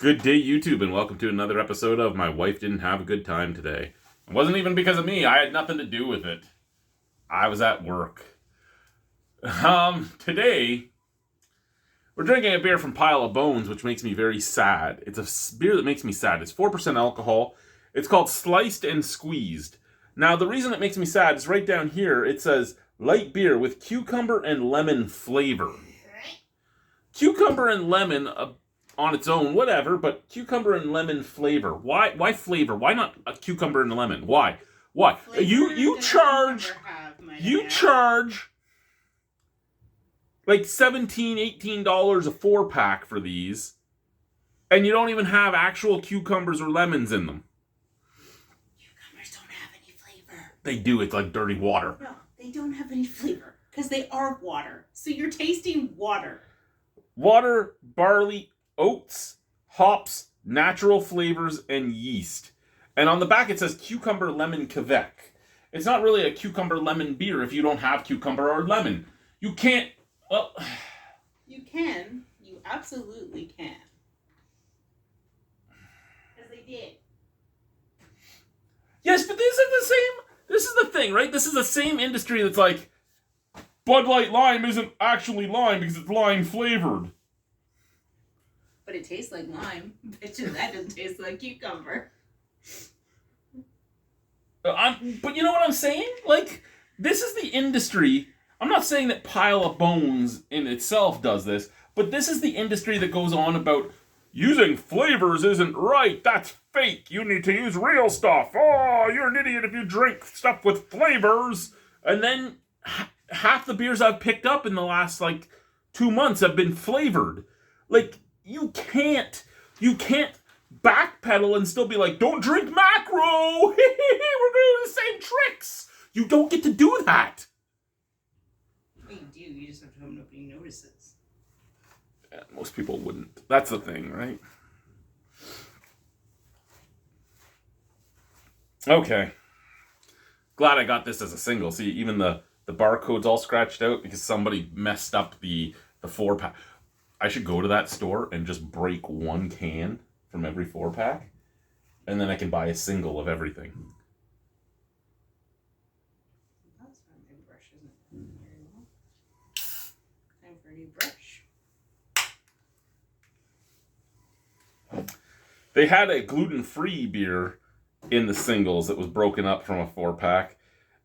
Good day, YouTube, and welcome to another episode of My Wife Didn't Have a Good Time Today. It wasn't even because of me. I had nothing to do with it. I was at work. Today, we're drinking a beer from Pile of Bones, which makes me very sad. It's a beer that makes me sad. It's 4% alcohol. It's called Sliced and Squeezed. Now, the reason it makes me sad is right down here. It says, light beer with cucumber and lemon flavor. Cucumber and lemon, on its own, whatever, but cucumber and lemon flavor. Why flavor? Why not a cucumber and lemon? Why? You charge like $17-18 a 4-pack for these, and you don't even have actual cucumbers or lemons in them. Cucumbers don't have any flavor. They do. It's like dirty water. No, they don't have any flavor because they are water. So you're tasting water. Water, barley, oats, hops, natural flavors, and yeast. And on the back it says cucumber lemon Quebec. It's not really a cucumber lemon beer if you don't have cucumber or lemon. You can't, well... You can. You absolutely can. Because they did. Yes, but this is the thing, right? This is the same industry that's like, Bud Light Lime isn't actually lime because it's lime flavored. But it tastes like lime. Bitches, that doesn't taste like cucumber. But you know what I'm saying? Like, this is the industry. I'm not saying that Pile of Bones in itself does this, but this is the industry that goes on about using flavors isn't right. That's fake. You need to use real stuff. Oh, you're an idiot if you drink stuff with flavors. And then half the beers I've picked up in the last, 2 months have been flavored. You can't backpedal and still be like, don't drink macro. We're doing the same tricks. You don't get to do that. Well, you do. You just have to hope nobody notices. Yeah, most people wouldn't. That's the thing, right? Okay. Glad I got this as a single. See, even the barcode's all scratched out because somebody messed up the 4-pack. I should go to that store and just break one can from every 4-pack, and then I can buy a single of everything. That's why my brush isn't very well. Time for a new brush. They had a gluten-free beer in the singles that was broken up from a 4-pack,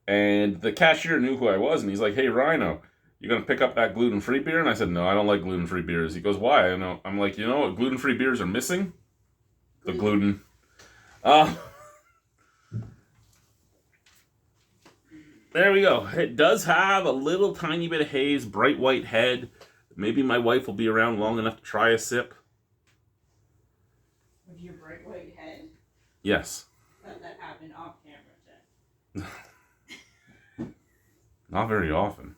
and the cashier knew who I was, and he's like, "Hey, Rhino, you gonna pick up that gluten-free beer?" And I said, "No, I don't like gluten-free beers." He goes, "Why?" I'm like, you know what gluten-free beers are missing? The gluten. There we go. It does have a little tiny bit of haze, bright white head. Maybe my wife will be around long enough to try a sip. With your bright white head? Yes. Let that happen off camera, Jen. Not very often.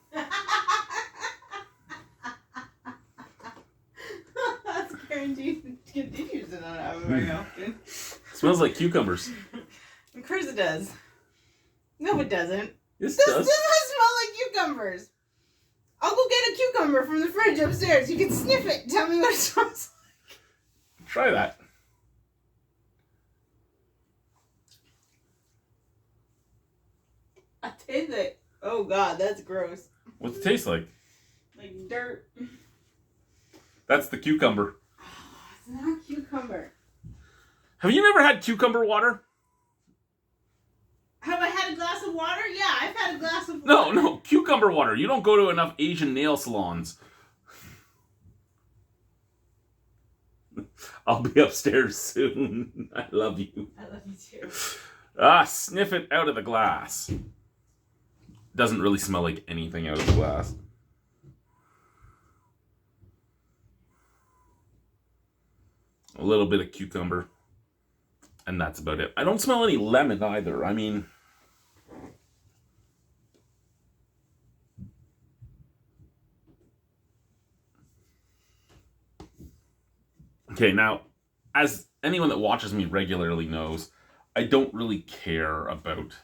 That's guaranteed continues to not happen very often. Smells like cucumbers. Of course it does. No, it doesn't. This This does. doesn't smell like cucumbers. I'll go get a cucumber from the fridge upstairs. You can sniff it and tell me what it smells like. Try that. I taste it. Oh God, that's gross. What's it taste like? Like dirt. That's the cucumber. Oh, it's not cucumber. Have you never had cucumber water? Have I had a glass of water? Yeah, I've had a glass of water. No, cucumber water. You don't go to enough Asian nail salons. I'll be upstairs soon. I love you. I love you too. Sniff it out of the glass. Doesn't really smell like anything out of the glass. A little bit of cucumber. And that's about it. I don't smell any lemon either. I mean... Okay, now, as anyone that watches me regularly knows, I don't really care about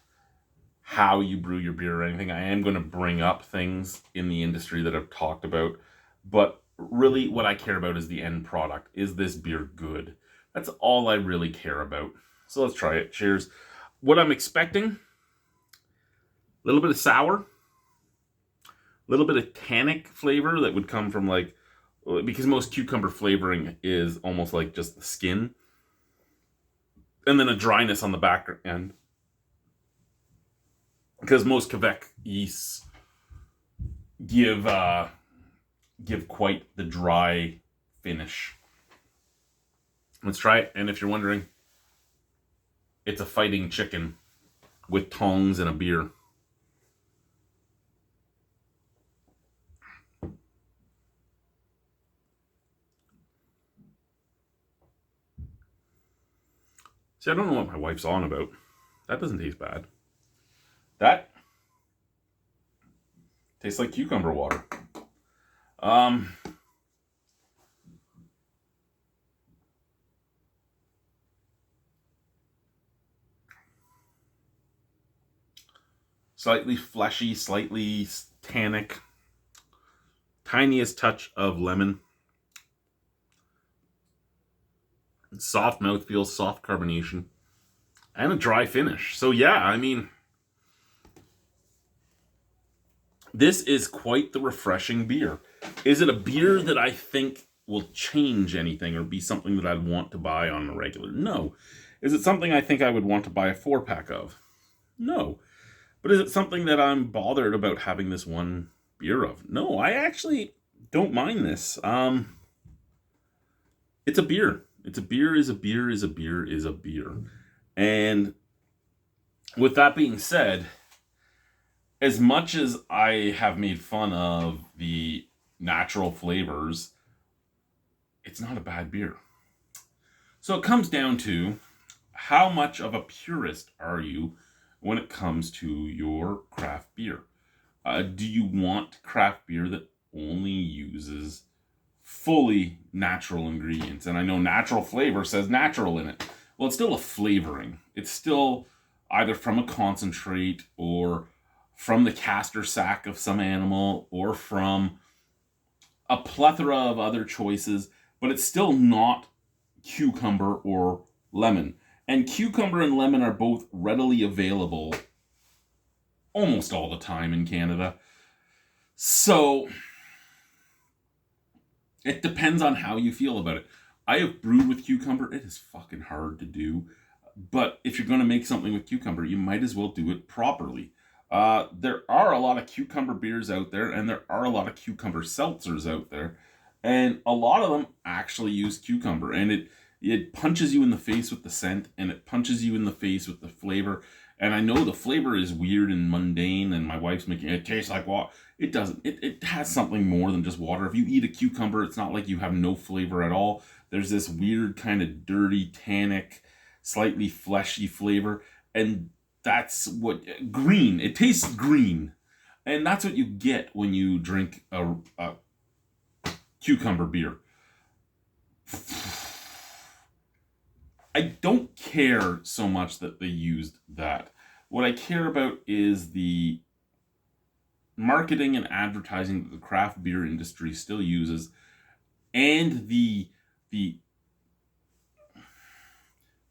how you brew your beer or anything. I am going to bring up things in the industry that I've talked about, but really what I care about is the end product. Is this beer good? That's all I really care about. So let's try it. Cheers. What I'm expecting, a little bit of sour, a little bit of tannic flavor that would come from like, because most cucumber flavoring is almost like just the skin. And then a dryness on the back end. Because most Quebec yeasts give quite the dry finish. Let's try it. And if you're wondering, it's a fighting chicken with tongs and a beer. See, I don't know what my wife's on about. That doesn't taste bad. That tastes like cucumber water. Slightly fleshy, slightly tannic. Tiniest touch of lemon. Soft mouthfeel, soft carbonation, and a dry finish. So yeah, I mean, this is quite the refreshing beer. Is it a beer that I think will change anything or be something that I'd want to buy on a regular? No. Is it something I think I would want to buy a 4-pack of? No. But is it something that I'm bothered about having this one beer of? No, I actually don't mind this. It's a beer. It's a beer is a beer is a beer is a beer. And with that being said, as much as I have made fun of the natural flavors, it's not a bad beer. So it comes down to how much of a purist are you when it comes to your craft beer? Do you want craft beer that only uses fully natural ingredients? And I know natural flavor says natural in it. Well, it's still a flavoring. It's still either from a concentrate or from the castor sac of some animal or from a plethora of other choices, but it's still not cucumber or lemon. And cucumber and lemon are both readily available almost all the time in Canada. So it depends on how you feel about it. I have brewed with cucumber. It is fucking hard to do. But if you're going to make something with cucumber, you might as well do it properly. There are a lot of cucumber beers out there, and there are a lot of cucumber seltzers out there. And a lot of them actually use cucumber. And it punches you in the face with the scent, and it punches you in the face with the flavor. And I know the flavor is weird and mundane, and my wife's making it taste like water. It doesn't. It has something more than just water. If you eat a cucumber, it's not like you have no flavor at all. There's this weird kind of dirty, tannic, slightly fleshy flavor. And that's what... green. It tastes green. And that's what you get when you drink a cucumber beer. I don't care so much that they used that. What I care about is the marketing and advertising that the craft beer industry still uses, and the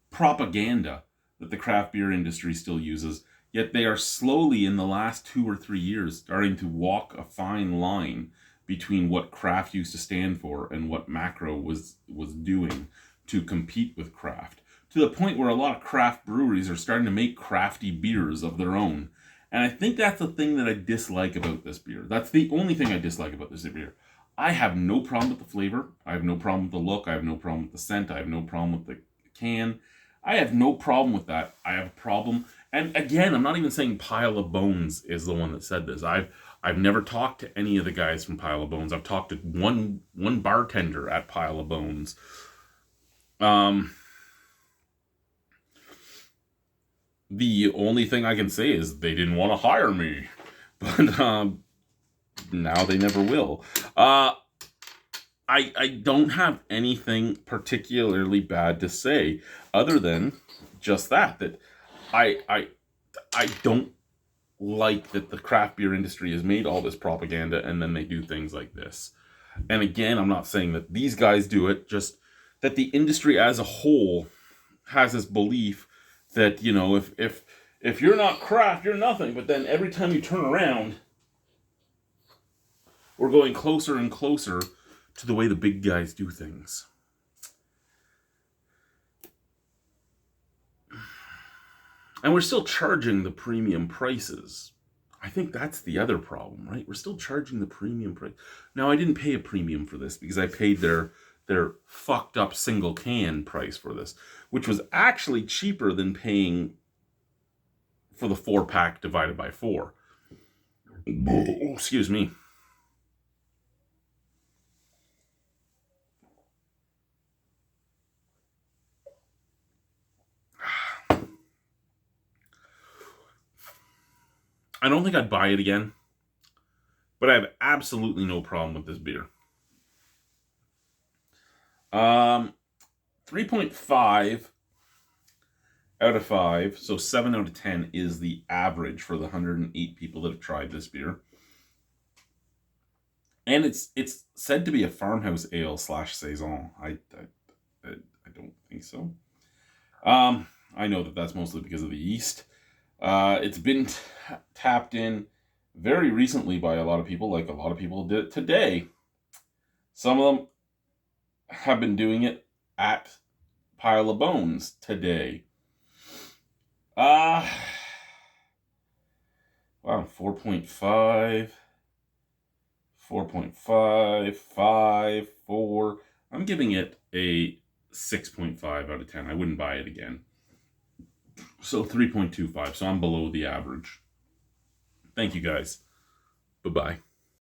propaganda that the craft beer industry still uses. Yet they are slowly, in the last 2 or 3 years, starting to walk a fine line between what craft used to stand for and what macro was doing to compete with craft, to the point where a lot of craft breweries are starting to make crafty beers of their own. And I think that's the thing that I dislike about this beer. That's the only thing I dislike about this beer. I have no problem with the flavor. I have no problem with the look. I have no problem with the scent. I have no problem with the can. I have no problem with that. I have a problem. And again, I'm not even saying Pile of Bones is the one that said this. I've never talked to any of the guys from Pile of Bones. I've talked to one bartender at Pile of Bones. The only thing I can say is they didn't want to hire me, but now they never will. I don't have anything particularly bad to say other than just that I don't like that the craft beer industry has made all this propaganda and then they do things like this. And again, I'm not saying that these guys do it, just that the industry as a whole has this belief that, you know, if you're not craft, you're nothing. But then every time you turn around, we're going closer and closer to the way the big guys do things. And we're still charging the premium prices. I think that's the other problem, right? We're still charging the premium price. Now, I didn't pay a premium for this because I paid their fucked up single can price for this, which was actually cheaper than paying for the 4-pack divided by 4. Oh, excuse me. I don't think I'd buy it again, but I have absolutely no problem with this beer. 3.5 out of 5, so 7 out of 10 is the average for the 108 people that have tried this beer. And it's said to be a farmhouse ale / saison. I don't think so. I know that that's mostly because of the yeast. It's been tapped in very recently by a lot of people, like a lot of people did today. Some of them have been doing it at Pile of Bones today. Wow, 4.5, 4.5, 5, 4. I'm giving it a 6.5 out of 10. I wouldn't buy it again. So 3.25. So I'm below the average. Thank you guys. Bye-bye.